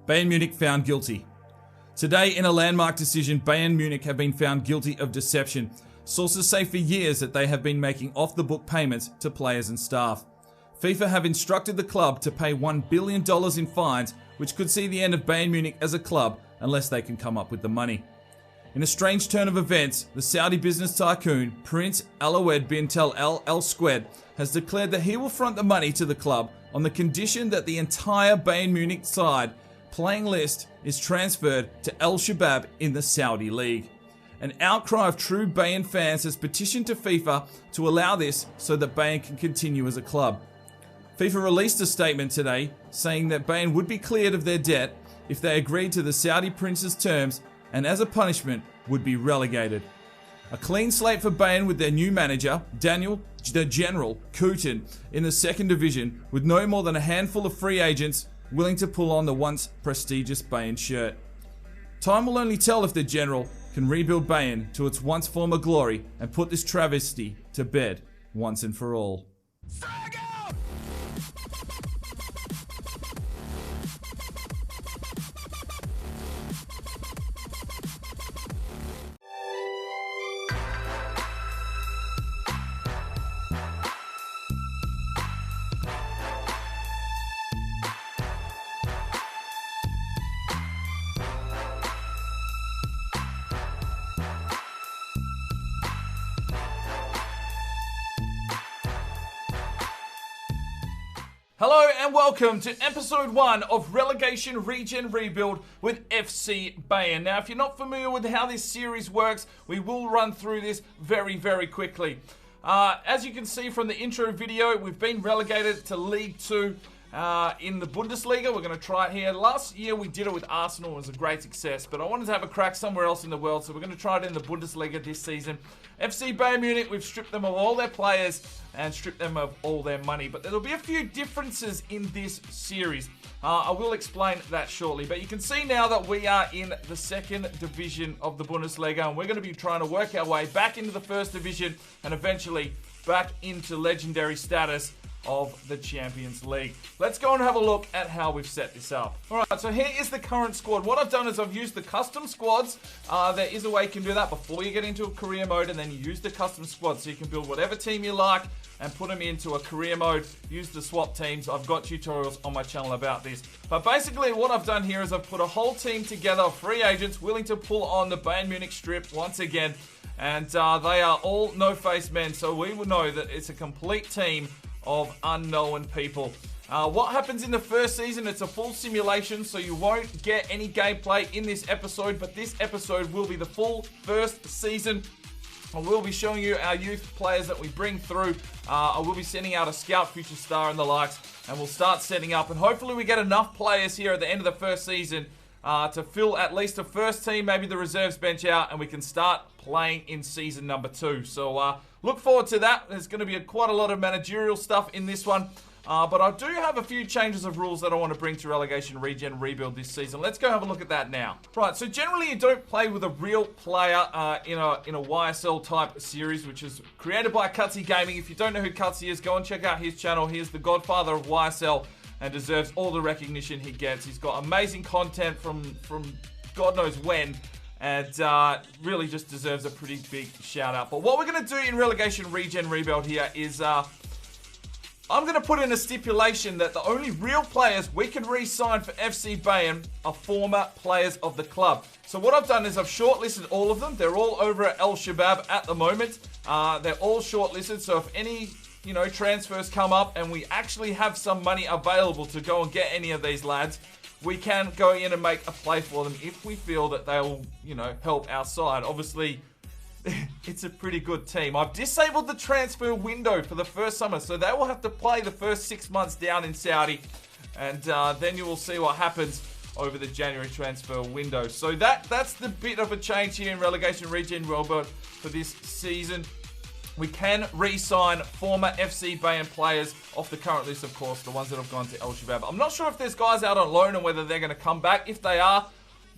Bayern Munich found guilty. Today, in a landmark decision, Bayern Munich have been found guilty of deception. Sources say for years that they have been making off-the-book payments to players and staff. FIFA have instructed the club to pay $1 billion in fines, which could see the end of Bayern Munich as a club unless they can come up with the money. In a strange turn of events, the Saudi business tycoon, Prince Alwaleed bin Talal Alsqud, has declared that he will front the money to the club on the condition that the entire Bayern Munich side playing list is transferred to Shabab in the Saudi League. An outcry of true Bayern fans has petitioned to FIFA to allow this so that Bayern can continue as a club. FIFA released a statement today saying that Bayern would be cleared of their debt if they agreed to the Saudi prince's terms and as a punishment would be relegated. A clean slate for Bayern with their new manager, Daniel the General Kutin, in the second division with no more than a handful of free agents willing to pull on the once prestigious Bayern shirt. Time will only tell if the General can rebuild Bayern to its once former glory and put this travesty to bed once and for all. Hello and welcome to episode 1 of Relegation Regen Rebuild with FC Bayern. Now, if you're not familiar with how this series works, we will run through this very quickly. As you can see from the intro video, we've been relegated to League 2 in the Bundesliga. We're going to try it here. Last year we did it with Arsenal. It was a great success, but I wanted to have a crack somewhere else in the world, so we're going to try it in the Bundesliga this season. FC Bayern Munich, we've stripped them of all their players and stripped them of all their money, but there'll be a few differences in this series. I will explain that shortly, but you can see now that we are in the second division of the Bundesliga, and we're going to be trying to work our way back into the first division and eventually back into legendary status of the Champions League. Let's go and have a look at how we've set this up. Alright, so here is the current squad. What I've done is I've used the custom squads. There is a way you can do that before you get into a career mode, and then you use the custom squad. So you can build whatever team you like and put them into a career mode. Use the swap teams. I've got tutorials on my channel about this. But basically what I've done here is I've put a whole team together of free agents willing to pull on the Bayern Munich strip once again. And they are all no-face men, so we will know that it's a complete team of unknown people. What happens in the first season, it's a full simulation, so you won't get any gameplay in this episode, but this episode will be the full first season. I will be showing you our youth players that we bring through. I will be sending out a scout, future star and the likes, and we'll start setting up, and hopefully we get enough players here at the end of the first season to fill at least the first team, maybe the reserves bench out, and we can start playing in season number 2. So look forward to that. There's going to be quite a lot of managerial stuff in this one. But I do have a few changes of rules that I want to bring to Relegation Regen Rebuild this season. Let's go have a look at that now. Right, so generally you don't play with a real player in a YSL type series, which is created by Cutsy Gaming. If you don't know who Cutsy is, go and check out his channel. He is the godfather of YSL and deserves all the recognition he gets. He's got amazing content from God knows when, and really just deserves a pretty big shout out. But what we're going to do in Relegation Regen Rebuild here is I'm going to put in a stipulation that the only real players we can re-sign for FC Bayern are former players of the club. So what I've done is I've shortlisted all of them. They're all over at Shabab at the moment. They're all shortlisted, so if any transfers come up and we actually have some money available to go and get any of these lads, we can go in and make a play for them if we feel that they'll, help our side. Obviously, it's a pretty good team. I've disabled the transfer window for the first summer, so they will have to play the first 6 months down in Saudi, and then you will see what happens over the January transfer window. So that's the bit of a change here in Relegation Regen Rebuild for this season. We can re-sign former FC Bayern players off the current list, of course, the ones that have gone to Shabab. I'm not sure if there's guys out on loan and whether they're going to come back. If they are,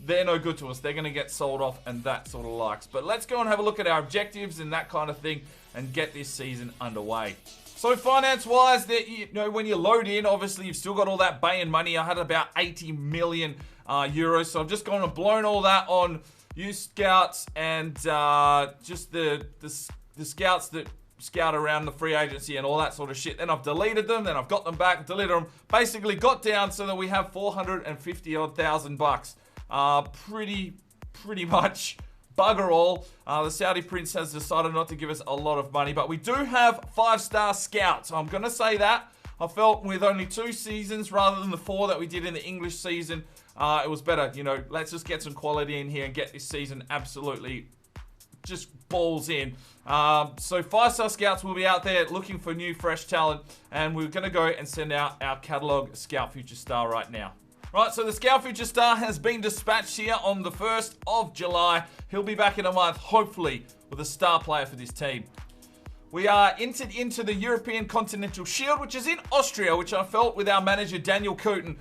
they're no good to us. They're going to get sold off and that sort of likes. But let's go and have a look at our objectives and that kind of thing and get this season underway. So finance-wise, you know, when you load in, obviously you've still got all that Bayern money. I had about 80 million euros, so I've just gone and blown all that on youth scouts and just the scouts that scout around the free agency and all that sort of shit. Then I've deleted them, then I've got them back, deleted them. Basically got down so that we have 450 odd thousand bucks. Pretty much bugger all. The Saudi prince has decided not to give us a lot of money, but we do have 5-star scouts. I'm going to say that. I felt with only 2 seasons rather than the 4 that we did in the English season, it was better. You know, let's just get some quality in here and get this season absolutely just balls in. So 5-star scouts will be out there looking for new, fresh talent, and we're going to go and send out our catalog Scout Future Star right now. Right, so the Scout Future Star has been dispatched here on the 1st of July. He'll be back in a month, hopefully, with a star player for this team. We are entered into the European Continental Shield, which is in Austria, which I felt with our manager, Daniel Kutin,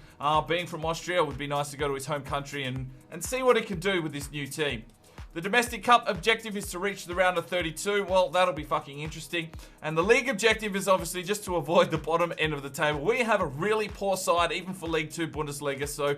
being from Austria, it would be nice to go to his home country and see what he can do with this new team. The Domestic Cup objective is to reach the round of 32. Well, that'll be fucking interesting. And the league objective is obviously just to avoid the bottom end of the table. We have a really poor side, even for League 2 Bundesliga, so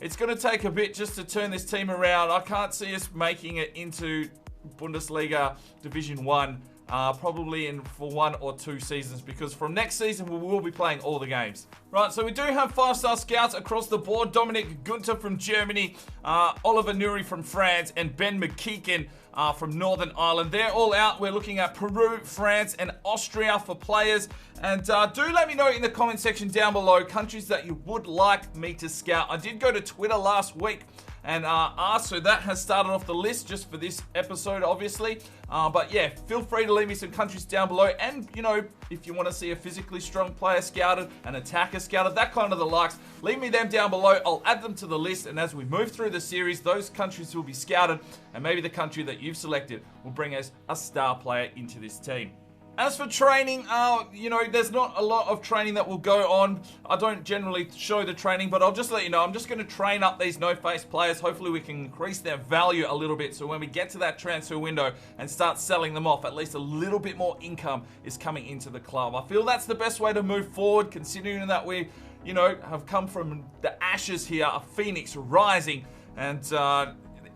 it's going to take a bit just to turn this team around. I can't see us making it into Bundesliga Division 1, probably for 1 or 2 seasons, because from next season we will be playing all the games. Right, so we do have 5-star scouts across the board. Dominic Gunther from Germany, Oliver Nuri from France, and Ben McKeegan from Northern Ireland. They're all out. We're looking at Peru, France, and Austria for players. And do let me know in the comment section down below countries that you would like me to scout. I did go to Twitter last week and asked, so that has started off the list just for this episode, obviously. But yeah, feel free to leave me some countries down below. And, you know, if you want to see a physically strong player scouted, an attacker scouted, that kind of the likes, leave me them down below. I'll add them to the list. And as we move through the series, those countries will be scouted. And maybe the country that you've selected will bring us a star player into this team. As for training, you know, there's not a lot of training that will go on. I don't generally show the training, but I'll just let you know, I'm just going to train up these no-face players. Hopefully we can increase their value a little bit, so when we get to that transfer window and start selling them off, at least a little bit more income is coming into the club. I feel that's the best way to move forward, considering that we, you know, have come from the ashes here, a phoenix rising, and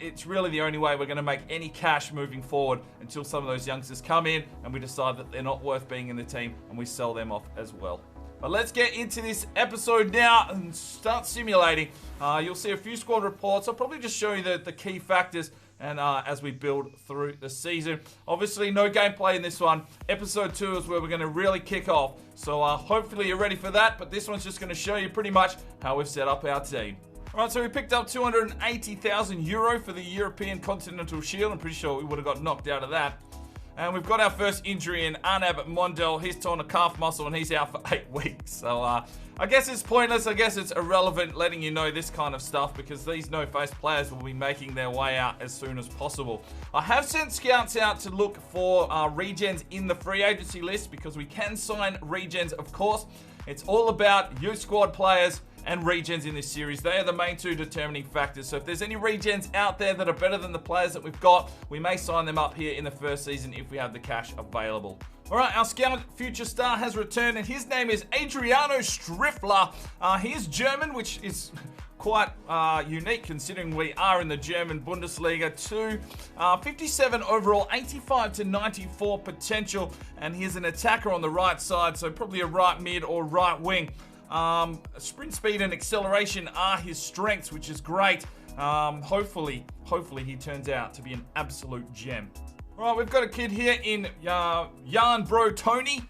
it's really the only way we're going to make any cash moving forward until some of those youngsters come in and we decide that they're not worth being in the team and we sell them off as well. But let's get into this episode now and start simulating. You'll see a few squad reports. I'll probably just show you the key factors and as we build through the season. Obviously, no gameplay in this one. Episode 2 is where we're going to really kick off. So hopefully you're ready for that. But this one's just going to show you pretty much how we've set up our team. Alright, so we picked up 280,000 euro for the European Continental Shield. I'm pretty sure we would have got knocked out of that. And we've got our first injury in Arnab Mondel. He's torn a calf muscle and he's out for 8 weeks. So I guess it's pointless. I guess it's irrelevant letting you know this kind of stuff because these no-face players will be making their way out as soon as possible. I have sent scouts out to look for regens in the free agency list because we can sign regens, of course. It's all about youth squad players and regens in this series. They are the main 2 determining factors. So if there's any regens out there that are better than the players that we've got, we may sign them up here in the first season if we have the cash available. All right, our Scout Future Star has returned, and his name is Adriano Strickler. He is German, which is quite unique considering we are in the German Bundesliga too. 57 overall, 85 to 94 potential, and he's an attacker on the right side, so probably a right mid or right wing. Sprint speed and acceleration are his strengths, which is great. Hopefully he turns out to be an absolute gem. All right, we've got a kid here in Jan Bro Tony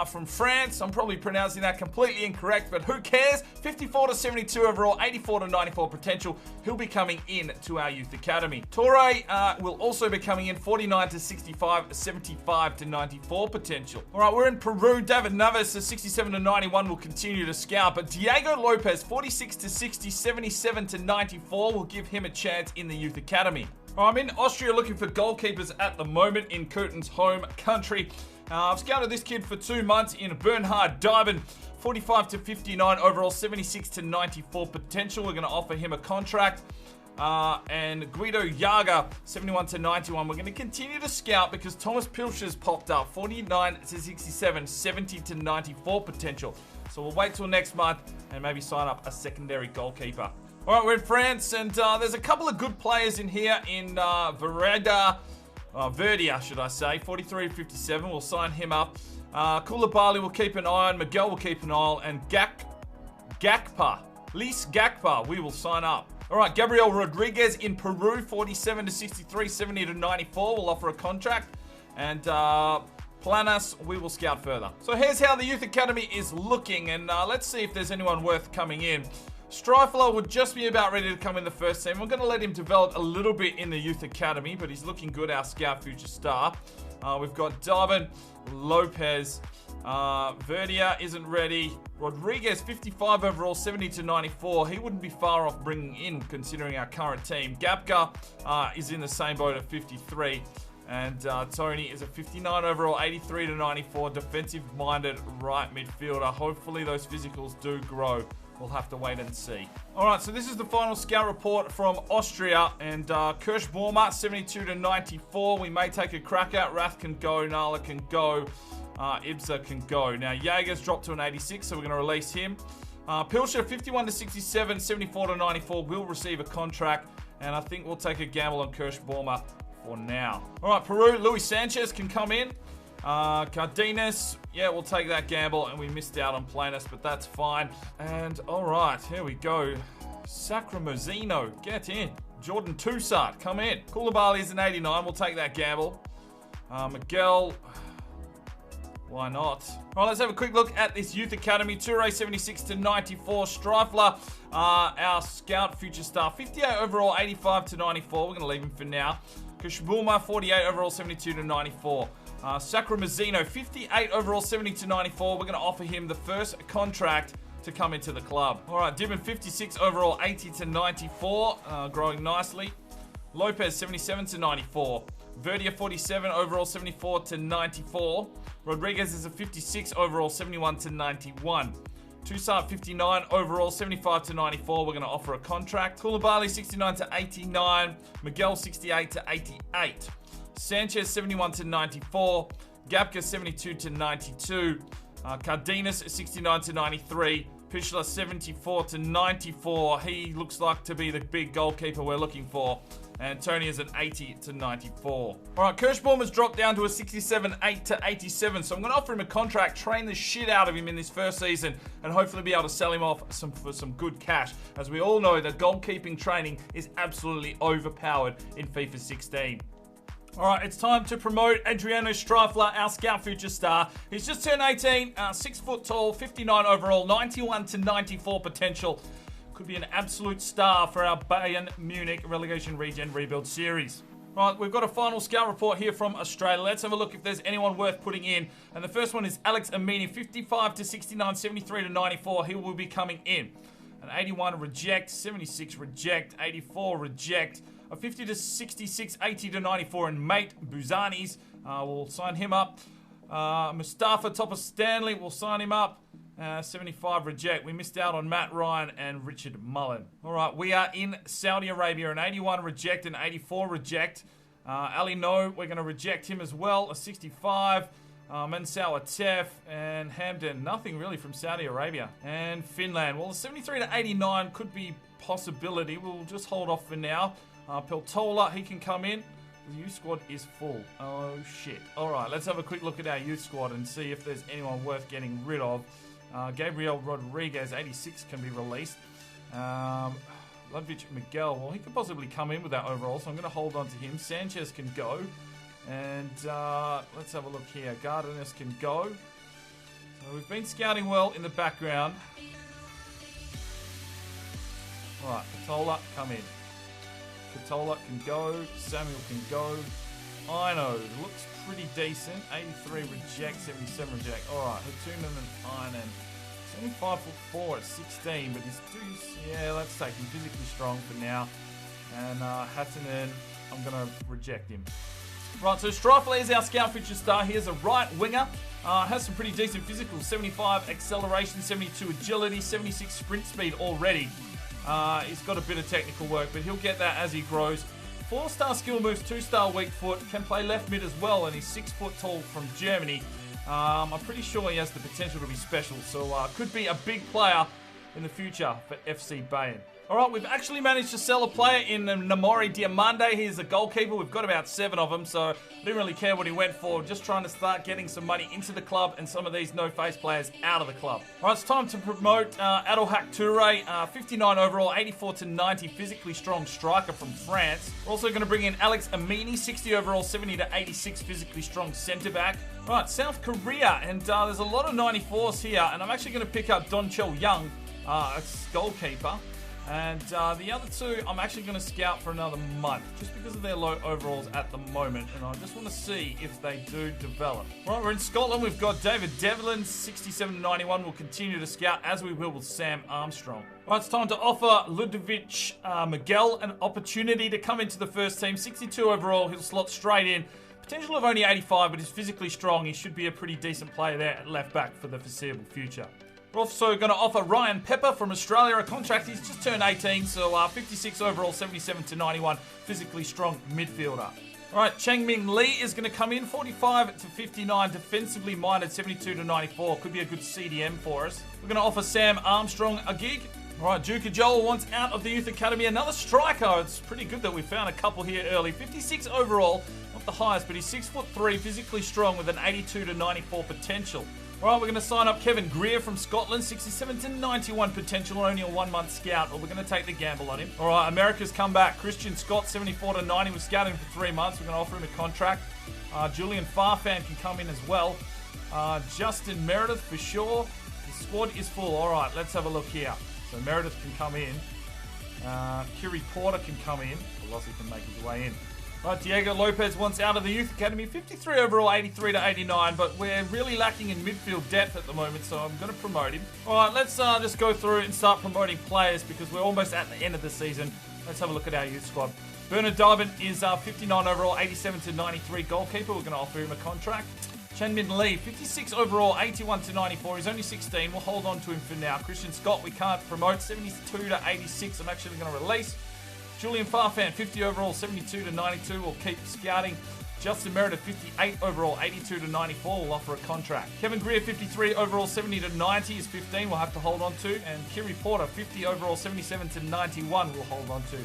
from France. I'm probably pronouncing that completely incorrect, but who cares? 54 to 72 overall, 84 to 94 potential. He'll be coming in to our youth academy. Torre will also be coming in 49 to 65, 75 to 94 potential. All right, we're in Peru. David Neves, 67 to 91, will continue to scout, but Diego Lopez, 46 to 60, 77 to 94, will give him a chance in the youth academy. I'm in Austria looking for goalkeepers at the moment in Kutin's home country. I've scouted this kid for 2 months in Bernhard Dieben, 45 to 59 overall, 76 to 94 potential. We're going to offer him a contract. and Guido Yaga, 71 to 91. We're going to continue to scout because Thomas Pilcher's popped up, 49 to 67, 70 to 94 potential. So we'll wait till next month and maybe sign up a secondary goalkeeper. All right, we're in France, and there's a couple of good players in here in Verdia, should I say, 43 to 57. We'll sign him up. Koulibaly will keep an eye on. Miguel will keep an eye on. And Lise Gakpa, we will sign up. All right, Gabrielle Rodriguez in Peru, 47 to 63, 70 to 94. We'll offer a contract. And Planas, we will scout further. So here's how the Youth Academy is looking. And let's see if there's anyone worth coming in. Strickler would just be about ready to come in the first team. We're going to let him develop a little bit in the Youth Academy, but he's looking good, our scout future star. We've got Darwin, Lopez, Verdia isn't ready. Rodriguez, 55 overall, 70 to 94. He wouldn't be far off bringing in, considering our current team. Gapka is in the same boat at 53. And Tony is a 59 overall, 83 to 94. Defensive-minded right midfielder. Hopefully those physicals do grow. We'll have to wait and see. All right, so this is the final scout report from Austria. And Kirschbaumer, 72 to 94. We may take a crack at. Rath can go. Nala can go. Ibza can go. Now, Jaeger's dropped to an 86, so we're going to release him. Pilcher, 51 to 67, 74 to 94, will receive a contract. And I think we'll take a gamble on Kirschbaumer for now. All right, Peru, Luis Sanchez can come in. Cardenas, yeah, we'll take that gamble, and we missed out on Planas, but that's fine. And all right, here we go. Sacramozino, get in. Jordan Toussaint, come in. Koulibaly is an 89, we'll take that gamble. Miguel, why not? All right, let's have a quick look at this Youth Academy. Toure, 76 to 94. Strickler, our scout future star, 58 overall, 85 to 94. We're going to leave him for now. Kishbuma, 48 overall, 72 to 94. Sacramozino, 58 overall, 70 to 94. We're going to offer him the first contract to come into the club. All right, Dibben, 56 overall, 80 to 94. Growing nicely. Lopez, 77 to 94. Verdia, 47 overall, 74 to 94. Rodriguez is a 56 overall, 71 to 91. Toussaint, 59 overall, 75 to 94. We're going to offer a contract. Koulibaly, 69 to 89. Miguel, 68 to 88. Sanchez, 71 to 94. Gapka, 72 to 92. Cardenas, 69 to 93. Pichler, 74 to 94. He looks like to be the big goalkeeper we're looking for. And Tony is an 80 to 94. All right, Kirschbaum has dropped down to a 67, 8 to 87. So I'm going to offer him a contract, train the shit out of him in this first season, and hopefully be able to sell him off for some good cash. As we all know, that goalkeeping training is absolutely overpowered in FIFA 16. All right, it's time to promote Adriano Strickler, our scout future star. He's just turned 18, 6 foot tall, 59 overall, 91 to 94 potential. Could be an absolute star for our Bayern Munich Relegation Regen Rebuild series. Right, we've got a final scout report here from Australia. Let's have a look if there's anyone worth putting in. And the first one is Alex Amini, 55 to 69, 73 to 94. He will be coming in. An 81 reject, 76 reject, 84 reject. A 50 to 66, 80 to 94, and Mate Buzanis, we'll sign him up. Mustafa Topper Stanley, we'll sign him up. 75 reject. We missed out on Matt Ryan and Richard Mullen. All right, we are in Saudi Arabia. An 81 reject and 84 reject. Ali No, we're going to reject him as well. A 65. Mensau Atef and Hamden. Nothing really from Saudi Arabia. And Finland. Well, the 73 to 89 could be possibility. We'll just hold off for now. Peltola, he can come in. The youth squad is full. Oh, shit. All right, let's have a quick look at our youth squad and see if there's anyone worth getting rid of. Gabrielle Rodriguez, 86, can be released. Ludwig Miguel, well, he could possibly come in with that overall, so I'm going to hold on to him. Sanchez can go. And let's have a look here. Gardenis can go. So we've been scouting well in the background. All right, Katola, come in. Katola can go. Samuel can go. Ino looks pretty decent. 83 reject, 77 reject. All right, Hatunen and Inan. He's only 5'4" at 16, but he's yeah, let's take him. Physically strong for now. And Hatunen, I'm going to reject him. Right, so Strickler is our scout future star. He is a right winger. Has some pretty decent physicals. 75 acceleration, 72 agility, 76 sprint speed already. He's got a bit of technical work, but he'll get that as he grows. 4-star skill moves, 2-star weak foot, can play left mid as well, and he's 6 foot tall from Germany. I'm pretty sure he has the potential to be special, so could be a big player in the future for FC Bayern. All right, we've actually managed to sell a player in Namori Diamande. He's a goalkeeper. We've got about 7 of them, so I didn't really care what he went for. Just trying to start getting some money into the club and some of these no-face players out of the club. All right, it's time to promote Adolhak Toure, 59 overall, 84 to 90, physically strong striker from France. We're also going to bring in Alex Amini, 60 overall, 70 to 86, physically strong centre-back. Right, South Korea, and there's a lot of 94s here, and I'm actually going to pick up Don Chel Young, goalkeeper. And the other 2, I'm actually going to scout for another month, just because of their low overalls at the moment. And I just want to see if they do develop. Right, we're in Scotland. We've got David Devlin, 67 to 91. We'll continue to scout, as we will with Sam Armstrong. Right, it's time to offer Ludovic Miguel an opportunity to come into the first team. 62 overall. He'll slot straight in. Potential of only 85, but he's physically strong. He should be a pretty decent player there at left back for the foreseeable future. We're also going to offer Ryan Pepper from Australia a contract. He's just turned 18, so 56 overall, 77 to 91, physically strong midfielder. All right, Chang Ming Lee is going to come in, 45 to 59, defensively minded, 72 to 94. Could be a good CDM for us. We're going to offer Sam Armstrong a gig. All right, Duke Joel wants out of the Youth Academy. Another striker. It's pretty good that we found a couple here early. 56 overall, not the highest, but he's 6'3", physically strong with an 82 to 94 potential. All right, we're going to sign up Kevin Greer from Scotland, 67 to 91 potential, only a 1-month scout, but we're going to take the gamble on him. All right, America's come back. Christian Scott, 74 to 90, was scouting for 3 months. We're going to offer him a contract. Julian Farfan can come in as well. Justin Meredith for sure. The squad is full. All right, let's have a look here. So Meredith can come in. Kiri Porter can come in. Velocity can make his way in. Right, Diego Lopez wants out of the Youth Academy, 53 overall, 83 to 89, but we're really lacking in midfield depth at the moment, so I'm going to promote him. All right, let's just go through and start promoting players because we're almost at the end of the season. Let's have a look at our youth squad. Bernard Darvin is 59 overall, 87 to 93 goalkeeper. We're going to offer him a contract. Chen Min Lee, 56 overall, 81 to 94. He's only 16. We'll hold on to him for now. Christian Scott, we can't promote, 72 to 86. I'm actually going to release. Julian Farfan, 50 overall, 72 to 92. We'll keep scouting. Justin Meredith, 58 overall, 82 to 94. We'll offer a contract. Kevin Greer, 53 overall, 70 to 90 is 15. We'll have to hold on to. And Kiri Porter, 50 overall, 77 to 91. We'll hold on to.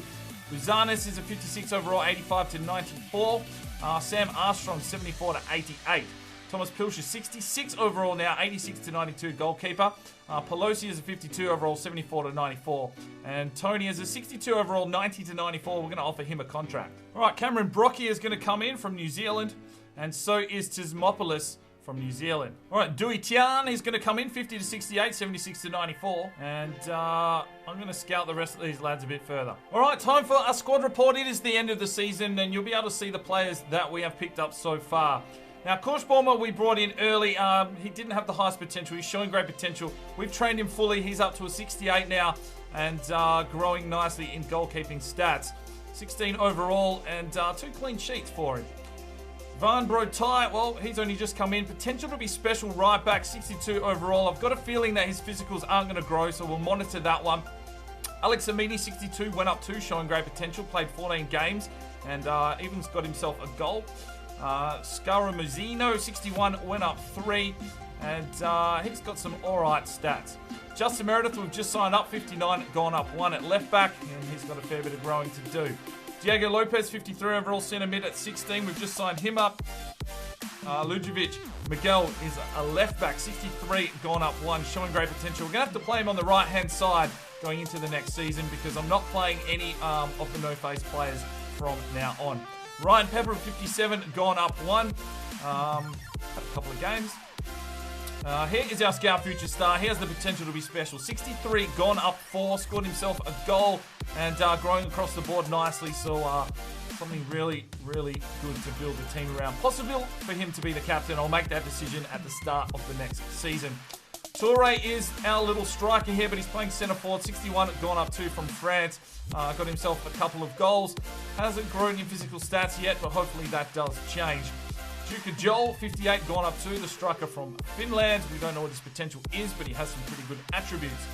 Luzanis is a 56 overall, 85 to 94. Sam Armstrong, 74 to 88. Thomas Pilcher, 66 overall now, 86 to 92 goalkeeper. Pelosi is a 52 overall, 74 to 94. And Tony is a 62 overall, 90 to 94. We're going to offer him a contract. All right, Cameron Brocky is going to come in from New Zealand. And so is Tismopoulos from New Zealand. All right, Dui Tian, he's going to come in, 50 to 68, 76 to 94. And I'm going to scout the rest of these lads a bit further. All right, time for our squad report. It is the end of the season, and you'll be able to see the players that we have picked up so far. Now, Korschbaumer we brought in early. He didn't have the highest potential. He's showing great potential. We've trained him fully. He's up to a 68 now and growing nicely in goalkeeping stats. 16 overall and 2 clean sheets for him. Van Brotai, well, he's only just come in. Potential to be special right back, 62 overall. I've got a feeling that his physicals aren't going to grow, so we'll monitor that one. Alex Amini, 62, went up 2, showing great potential. Played 14 games and even's got himself a goal. Scaramuzino, 61, went up 3, and he's got some alright stats. Justin Meredith, we've just signed up, 59, gone up 1 at left back, and he's got a fair bit of growing to do. Diego Lopez, 53 overall, centre mid at 16, we've just signed him up. Lujovic Miguel is a left back, 63, gone up 1, showing great potential. We're going to have to play him on the right hand side going into the next season because I'm not playing any of the no-face players from now on. Ryan Pepper, 57, gone up 1. Had a couple of games. Here is our Scout Future Star. He has the potential to be special. 63, gone up 4, scored himself a goal, and growing across the board nicely. So something really, really good to build the team around. Possible for him to be the captain. I'll make that decision at the start of the next season. Toure is our little striker here, but he's playing centre forward. 61, gone up 2 from France. Got himself a couple of goals. Hasn't grown in physical stats yet, but hopefully that does change. Juka Joel, 58, gone up to the striker from Finland. We don't know what his potential is, but he has some pretty good attributes.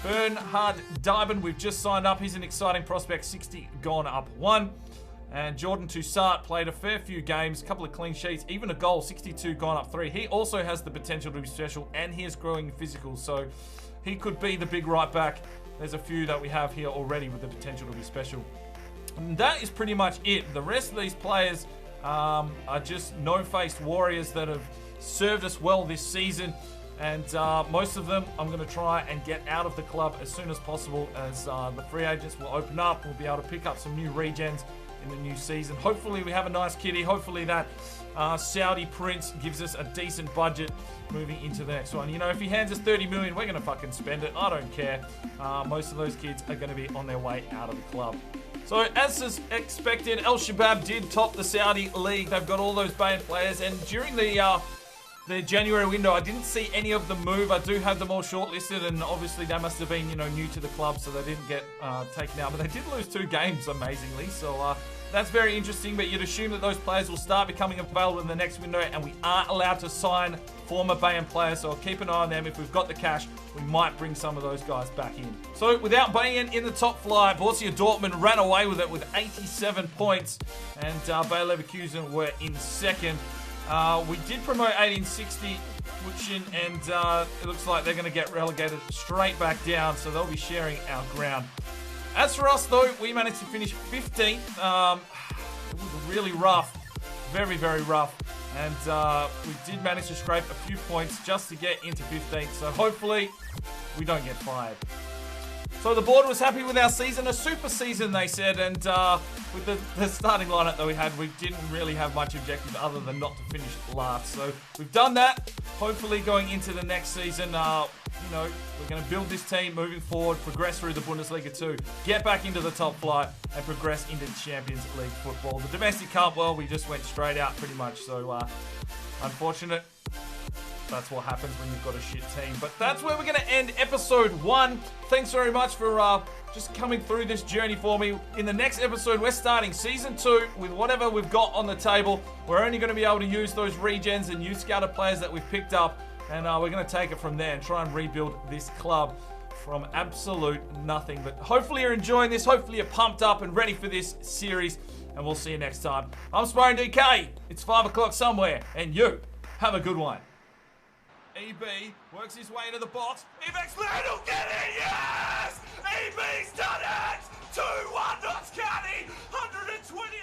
Bernhard Dybin, we've just signed up. He's an exciting prospect, 60, gone up 1. And Jordan Toussaint played a fair few games, a couple of clean sheets, even a goal, 62, gone up 3. He also has the potential to be special, and he is growing physical, so he could be the big right back. There's a few that we have here already with the potential to be special. And that is pretty much it. The rest of these players are just no-faced warriors that have served us well this season. And most of them I'm going to try and get out of the club as soon as possible, as the free agents will open up. We'll be able to pick up some new regens in the new season. Hopefully we have a nice kitty. Hopefully that Saudi prince gives us a decent budget moving into the next one. You know, if he hands us 30 million, we're going to fucking spend it. I don't care. Most of those kids are going to be on their way out of the club. So, as is expected, Shabab did top the Saudi league. They've got all those Bayern players, and during the January window, I didn't see any of them move. I do have them all shortlisted, and obviously they must have been, you know, new to the club, so they didn't get taken out. But they did lose 2 games, amazingly. So that's very interesting. But you'd assume that those players will start becoming available in the next window, and we aren't allowed to sign former Bayern players. So I'll keep an eye on them. If we've got the cash, we might bring some of those guys back in. So without Bayern in the top flight, Borussia Dortmund ran away with it with 87 points, and Bayer Leverkusen were in second. We did promote 1860, and it looks like they're going to get relegated straight back down, so they'll be sharing our ground. As for us, though, we managed to finish 15th. It was really rough, very, very rough, and we did manage to scrape a few points just to get into 15th, so hopefully we don't get fired. So the board was happy with our season, a super season, they said, and with the starting lineup that we had, we didn't really have much objective other than not to finish last. So we've done that. Hopefully going into the next season, you know, we're going to build this team moving forward, progress through the Bundesliga 2, get back into the top flight, and progress into Champions League football. The domestic cup, well, we just went straight out pretty much, so unfortunate. That's what happens when you've got a shit team. But that's where we're going to end episode 1. Thanks very much for just coming through this journey for me. In the next episode, we're starting season 2 with whatever we've got on the table. We're only going to be able to use those regens and youth scouter players that we've picked up. And we're going to take it from there and try and rebuild this club from absolute nothing. But hopefully you're enjoying this. Hopefully you're pumped up and ready for this series. And we'll see you next time. I'm Sparring DK. It's 5 o'clock somewhere. And you, have a good one. EB works his way into the box. Evex Land will get it, yes! EB's done it! 2-1 Notts County, 120